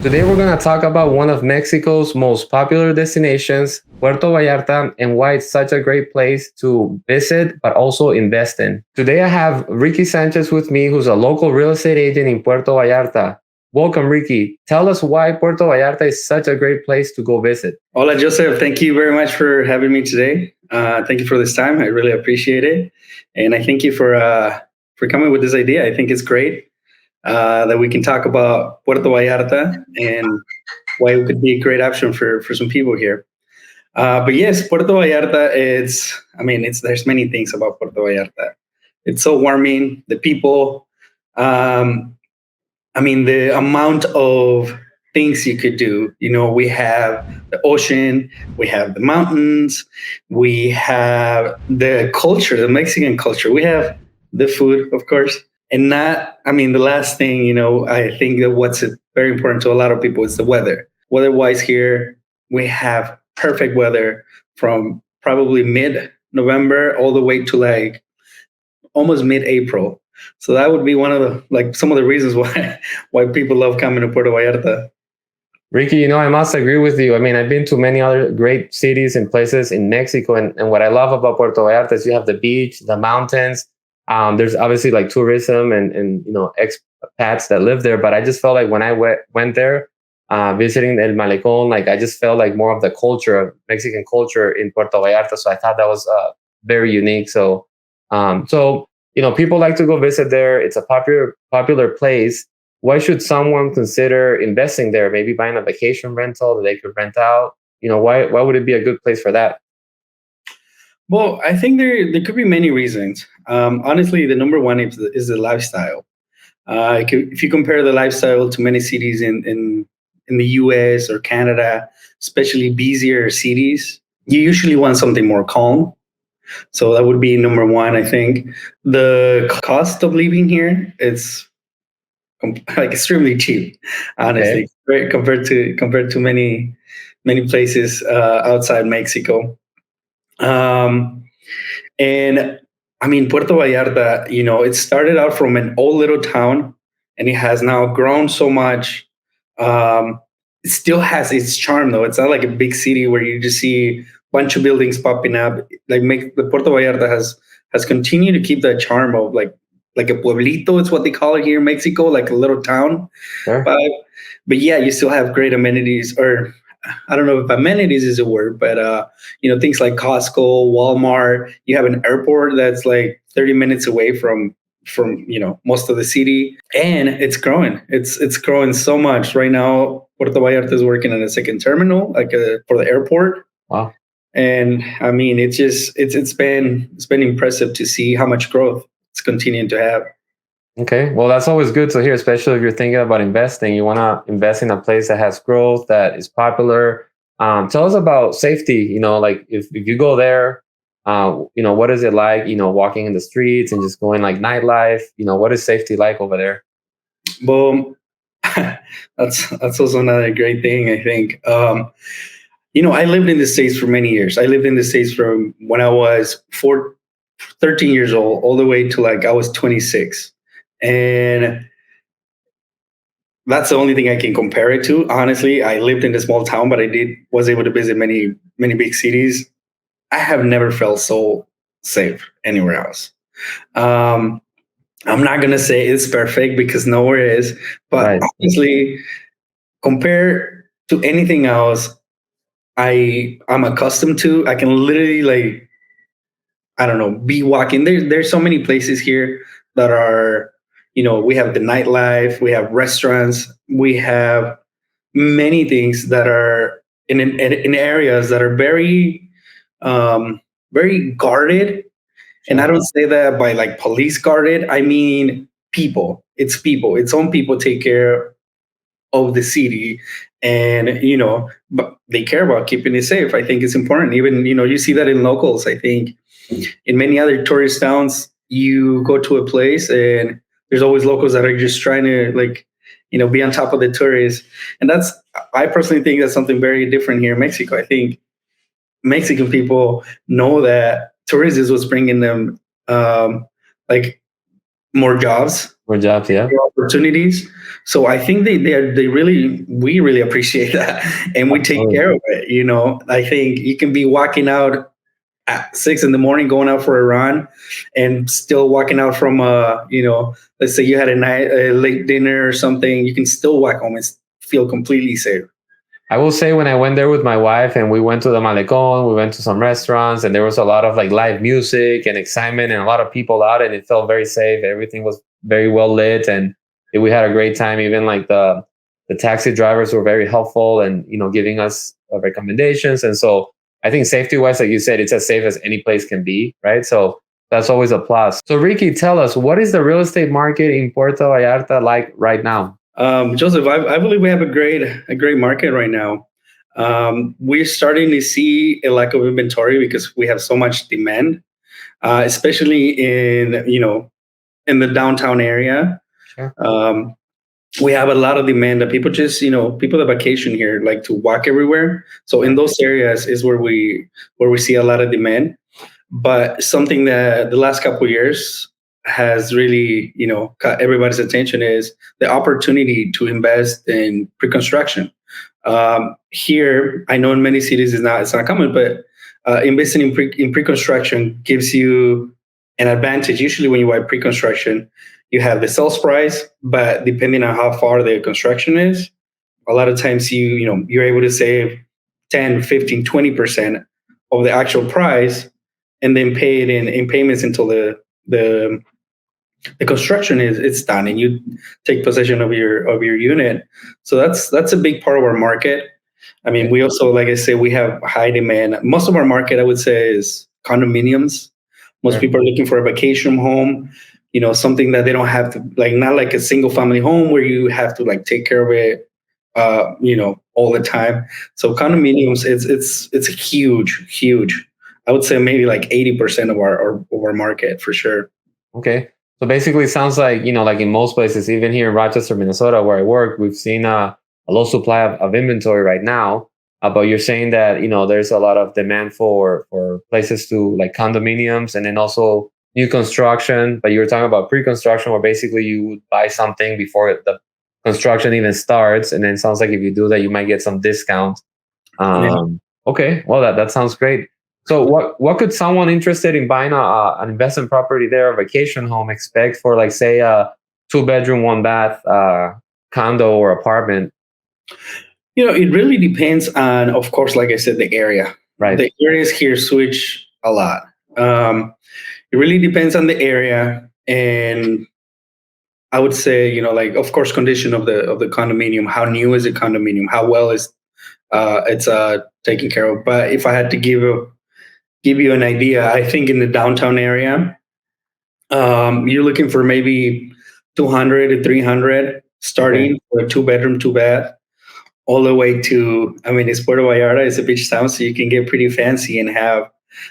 Today we're going to talk about one of Mexico's most popular destinations, Puerto Vallarta, and why it's such a great place to visit but also invest in. Today I have Ricky Sanchez with me, who's a local real estate agent in Puerto Vallarta. Welcome, Ricky. Tell us why Puerto Vallarta is such a great place to go visit. Hola, Joseph. Thank you very much for having me today. Thank you for this time. I really appreciate it, and I thank you for coming with this idea. I think it's great that we can talk about Puerto Vallarta and why it could be a great option for some people here. But yes, Puerto Vallarta. It's there's many things about Puerto Vallarta. It's so warming. The people. Um, the amount of things you could do. We have the ocean, we have the mountains, we have the culture, the Mexican culture, we have the food, of course. And the last thing, I think that what's very important to a lot of people is the weather. Weather wise, here, we have perfect weather from probably mid November all the way to like almost mid-April. So that would be one of the some of the reasons why why people love coming to Puerto Vallarta. Ricky, I must agree with you. I've been to many other great cities and places in Mexico, and what I love about Puerto Vallarta is you have the beach, the mountains. There's obviously like tourism and expats that live there, but I just felt like when I went there, visiting El Malecón, like I just felt like more of the culture of Mexican culture in Puerto Vallarta. So I thought that was very unique. So people like to go visit there. It's a popular place. Why should someone consider investing there? Maybe buying a vacation rental that they could rent out. Why would it be a good place for that? Well, I think there could be many reasons. Honestly, the number one is the lifestyle. If you compare the lifestyle to many cities in the U.S. or Canada, especially busier cities, you usually want something more calm. So that would be number one. I think the cost of living here is like extremely cheap, Okay. honestly, right, compared to many places outside Mexico. Um, and Puerto Vallarta, it started out from an old little town, and it has now grown so much. It still has its charm, though. It's not like a big city where you just see a bunch of buildings popping up. The Puerto Vallarta has continued to keep that charm of like a pueblito. It's what they call it here in Mexico, like a little town. Sure. But yeah, you still have great amenities, or I don't know if amenities is a word, but things like Costco, Walmart. You have an airport that's like 30 minutes away from most of the city, and it's growing. It's growing so much right now. Puerto Vallarta is working on a second terminal, for the airport. Wow. And it's been impressive to see how much growth it's continuing to have. Okay. Well, that's always good to hear, especially if you're thinking about investing. You want to invest in a place that has growth, that is popular. Tell us about safety. Like if you go there, what is it like, walking in the streets and just going like nightlife? What is safety like over there? Well, that's also another great thing, I think. I lived in the States for many years. I lived in the States from when I was 13 years old, all the way to like I was 26. And that's the only thing I can compare it to. Honestly, I lived in a small town, but was able to visit many big cities. I have never felt so safe anywhere else. Um, I'm not gonna say it's perfect because nowhere is, but Right. honestly, compared to anything else I'm accustomed to, I can literally like I don't know be walking. There's so many places here that are we have the nightlife, we have restaurants, we have many things that are in areas that are um, very guarded. And I Sure. don't say that by like police guarded. I mean people. It's people. Its own people take care of the city, and but they care about keeping it safe. I think it's important. Even you see that in locals. I think in many other tourist towns, you go to a place and there's always locals that are just trying to like be on top of the tourists. And I personally think that's something very different here in Mexico. I think Mexican people know that tourism is what's bringing them, like more jobs, More jobs, yeah. more opportunities. So I think they really, we really appreciate that, and we take Absolutely. care of it. I think you can be walking out at 6 in the morning, going out for a run, and still walking out from let's say you had a late dinner or something, you can still walk home and feel completely safe. I will say when I went there with my wife and we went to the Malecon, we went to some restaurants and there was a lot of like live music and excitement and a lot of people out and it felt very safe. Everything was very well lit and we had a great time. Even like the taxi drivers were very helpful and giving us recommendations. And so I think safety wise, like you said, it's as safe as any place can be, right? So that's always a plus. So Ricky, tell us, what is the real estate market in Puerto Vallarta like right now? Joseph, I believe we have a great market right now. We're starting to see a lack of inventory because we have so much demand, especially in the downtown area. Sure. We have a lot of demand that people just people that vacation here like to walk everywhere. So in those areas is where we see a lot of demand. But something that the last couple of years has really caught everybody's attention is the opportunity to invest in pre-construction. Here, I know in many cities it's not common, but investing in pre-construction gives you an advantage. Usually, when you buy pre-construction, you have the sales price, but depending on how far the construction is, a lot of times you're able to save 10, 15, 20% of the actual price, and then pay it in payments until the the construction is it's done and you take possession of your unit. So that's a big part of our market. I mean, we also, like I say, we have high demand. Most of our market, I would say, is condominiums. Most Sure. people are looking for a vacation home, something that they don't have to, like, not like a single family home where you have to like take care of it, all the time. So condominiums, it's a huge. I would say maybe like 80% of our market for sure. Okay. So basically, it sounds like, like in most places, even here in Rochester, Minnesota, where I work, we've seen a low supply of inventory right now. But you're saying that, there's a lot of demand for places to like condominiums and then also new construction. But you were talking about pre-construction where basically you would buy something before the construction even starts. And then it sounds like if you do that, you might get some discount. Yeah. Okay. Well, that sounds great. So what could someone interested in buying an investment property there, a vacation home, expect for like say a 2 bedroom, 1 bath condo or apartment? It really depends on, of course, like I said, the area. Right. The areas here switch a lot. It really depends on the area, and I would say, like, of course, condition of the condominium. How new is the condominium? How well is it's taken care of? But if I had to give you an idea, I think in the downtown area, you're looking for maybe 200 to 300 Okay. starting for a 2 bedroom, 2 bath, all the way to, I mean, it's Puerto Vallarta, it's a beach town, so you can get pretty fancy and have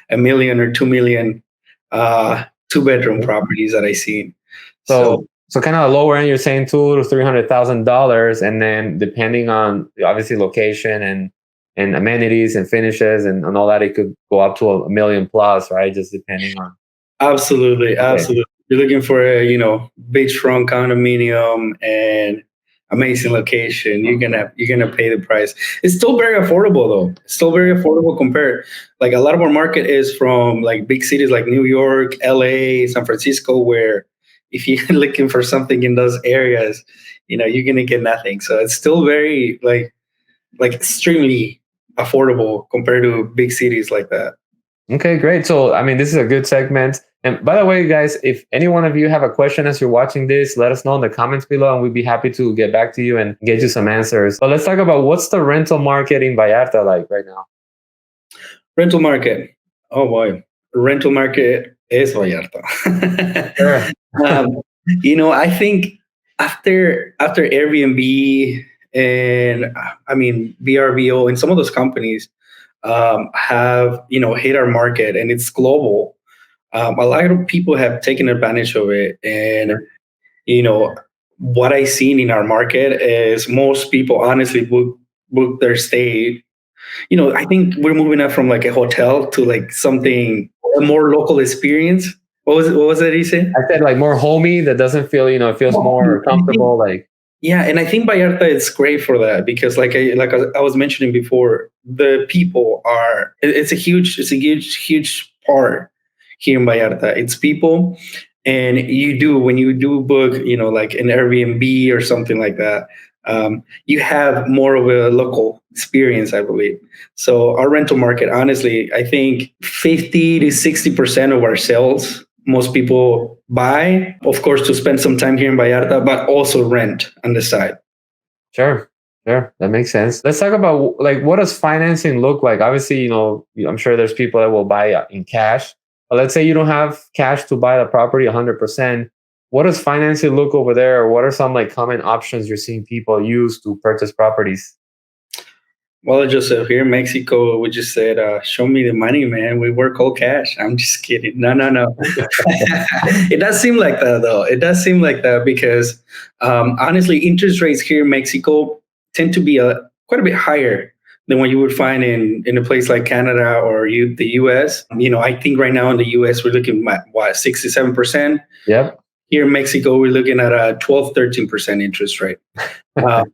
1 million or 2 million 2 bedroom properties that I seen. So So kind of lower end, you're saying $200,000 to $300,000, and then depending on obviously location and amenities and finishes and all that, it could go up to a million plus, right? Just depending on. absolutely, Okay. absolutely. You're looking for a beachfront condominium and amazing location. You're gonna pay the price. It's still very affordable though. It's still very affordable compared. Like a lot of our market is from like big cities like New York, LA, San Francisco, where if you're looking for something in those areas, you're gonna get nothing. So it's still very like extremely affordable compared to big cities like that. Okay, great. So, I mean, this is a good segment. And by the way, guys, if any one of you have a question as you're watching this, let us know in the comments below and we'd be happy to get back to you and get you some answers. But let's talk about what's the rental market in Vallarta like right now? Rental market. Oh boy, rental market is Vallarta. Sure. um, I think after Airbnb and I mean VRBO and some of those companies have hit our market and it's global. A lot of people have taken advantage of it, and you know what I seen in our market is most people honestly book their stay. I think we're moving up from like a hotel to like something a more local experience What was that you said? I said like more homey, that doesn't feel, it feels more I think, comfortable. Like, yeah, and I think Vallarta is great for that because, I was mentioning before, the people are. It's a huge part here in Vallarta. It's people, and when you do book, like an Airbnb or something like that, you have more of a local experience, I believe. So our rental market, honestly, I think 50 to 60% of our sales, most people buy, of course, to spend some time here in Vallarta, but also rent on the side. sure, sure, that makes sense. Let's talk about like what does financing look like? Obviously, I'm sure there's people that will buy in cash, but let's say you don't have cash to buy the property 100%. What does financing look over there? Or what are some like common options you're seeing people use to purchase properties? Well, Joseph, here in Mexico, we just said, show me the money, man. We work all cash. I'm just kidding. No, no, no. It does seem like that, though. It does seem like that because, honestly, interest rates here in Mexico tend to be quite a bit higher than what you would find in a place like Canada or the US. I think right now in the US, we're looking at what, 67%. Yep. Here in Mexico, we're looking at a 12, 13% interest rate. Uh,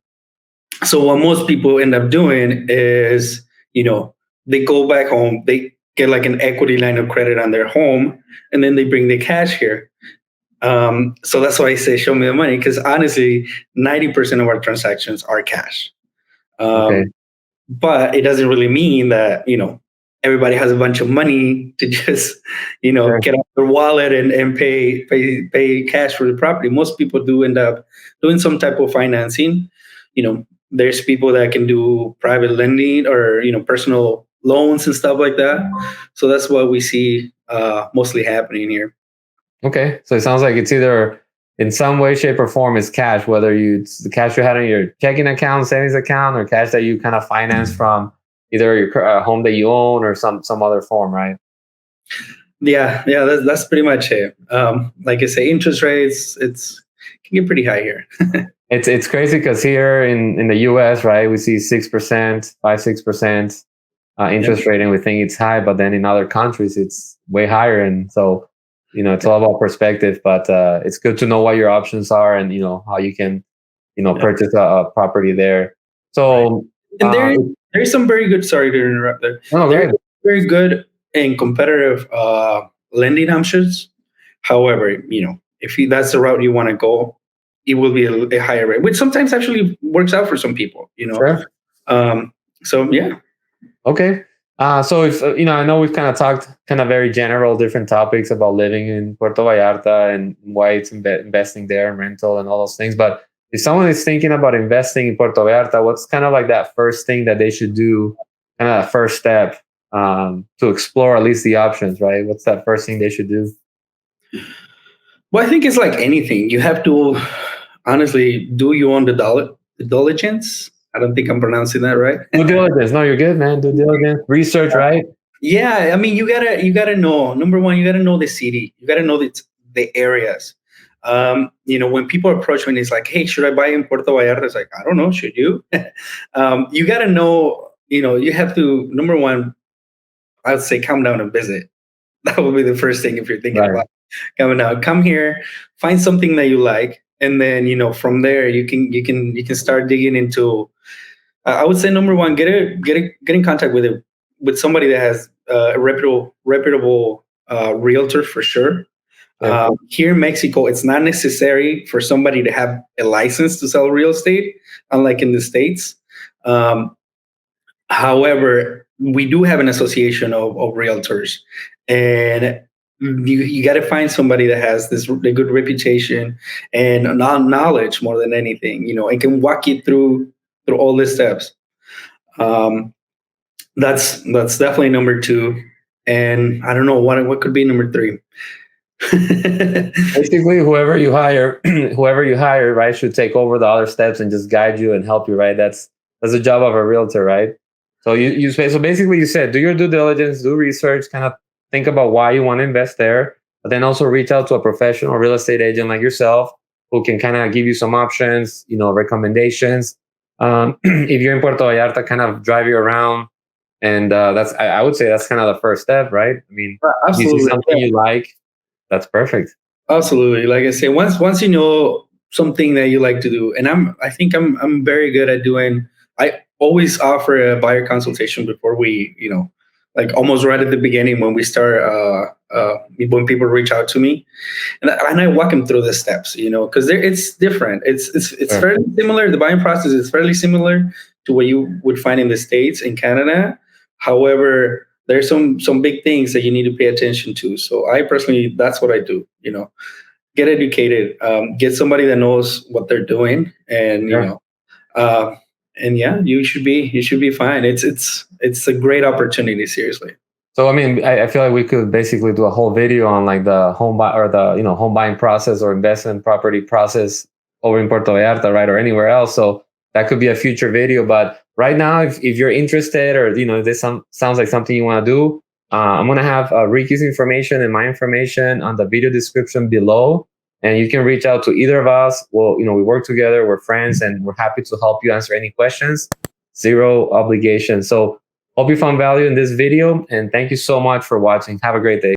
so what most people end up doing is, they go back home, they get like an equity line of credit on their home, and then they bring the cash here. So that's why I say, show me the money, because honestly, 90% of our transactions are cash. Okay. But it doesn't really mean that, everybody has a bunch of money to just, Sure. get out their wallet and pay cash for the property. Most people do end up doing some type of financing. There's people that can do private lending or, personal loans and stuff like that. So that's what we see mostly happening here. Okay. So it sounds like it's either in some way, shape, or form is cash, whether it's the cash you had in your checking account, savings account, or cash that you kind of finance from either your home that you own or some other form, right? Yeah, that's pretty much it. Like I say, interest rates, can get pretty high here. It's crazy because here in the US, right, we see 6%, 5, 6% interest rate, and we think it's high, but then in other countries it's way higher, and so it's all about perspective. But it's good to know what your options are, and how you can purchase a property there. Right. So And there's some very good. Sorry to interrupt there. no, There's great. very good and competitive lending options. However, if that's the route you want to go, it will be a higher rate, which sometimes actually works out for some people. Sure. So yeah. Okay. So if I know we've kind of talked kind of very general different topics about living in Puerto Vallarta and why it's investing there and rental and all those things. But if someone is thinking about investing in Puerto Vallarta, what's kind of like that first thing that they should do, kind of that first step to explore at least the options, right? What's that first thing they should do? Well, I think it's like anything. You have to honestly do your own the diligence. I don't think I'm pronouncing that right. Due diligence. No, you're good, man. Due diligence, research, right? Yeah, I mean, you gotta know. Number one, you gotta know the city. You gotta know the areas. When people approach me, and it's like, "Hey, should I buy in Puerto Vallarta?" It's like, I don't know. Should you? You gotta know. You have to. Number one, I'd say come down and visit. That would be the first thing if you're thinking Right. about coming out. Come here, find something that you like, and then from there you can start digging into. I would say number one, get in contact with somebody that has a reputable realtor for sure. Yeah. Here in Mexico, it's not necessary for somebody to have a license to sell real estate, unlike in the States. Um, However, we do have an association of realtors, and you got to find somebody that has a good reputation and knowledge more than anything, and can walk you through all the steps. Um, that's definitely number two, and I don't know what could be number three. Basically, whoever you hire, right, should take over the other steps and just guide you and help you, right? That's the job of a realtor, right? So so basically you said do your due diligence, do research, kind of think about why you want to invest there, but then also reach out to a professional real estate agent like yourself who can kind of give you some options, recommendations. If you're in Puerto Vallarta, kind of drive you around, and I would say that's kind of the first step, right? I mean, if you see Absolutely. something you like, That's perfect. Absolutely. Like I say, once you know something that you like to do, and I think I'm very good at doing. I always offer a buyer consultation before we, like almost right at the beginning when we start. When people reach out to me, and I walk them through the steps, because it's different. It's Sure. fairly similar. The buying process is fairly similar to what you would find in the States, in Canada. However, there's some big things that you need to pay attention to. So I personally, that's what I do. Get educated, get somebody that knows what they're doing, and Sure. uh, and yeah, you should be fine. It's a great opportunity. Seriously. So I mean, I feel like we could basically do a whole video on like the home buy or the home buying process or investment property process over in Puerto Vallarta, right, or anywhere else. So that could be a future video. But right now, if you're interested or this sounds like something you want to do, I'm gonna have Ricky's information and my information on the video description below, and you can reach out to either of us. Well, we work together, we're friends, and we're happy to help you answer any questions. Zero obligation. So hope you found value in this video, and thank you so much for watching. Have a great day.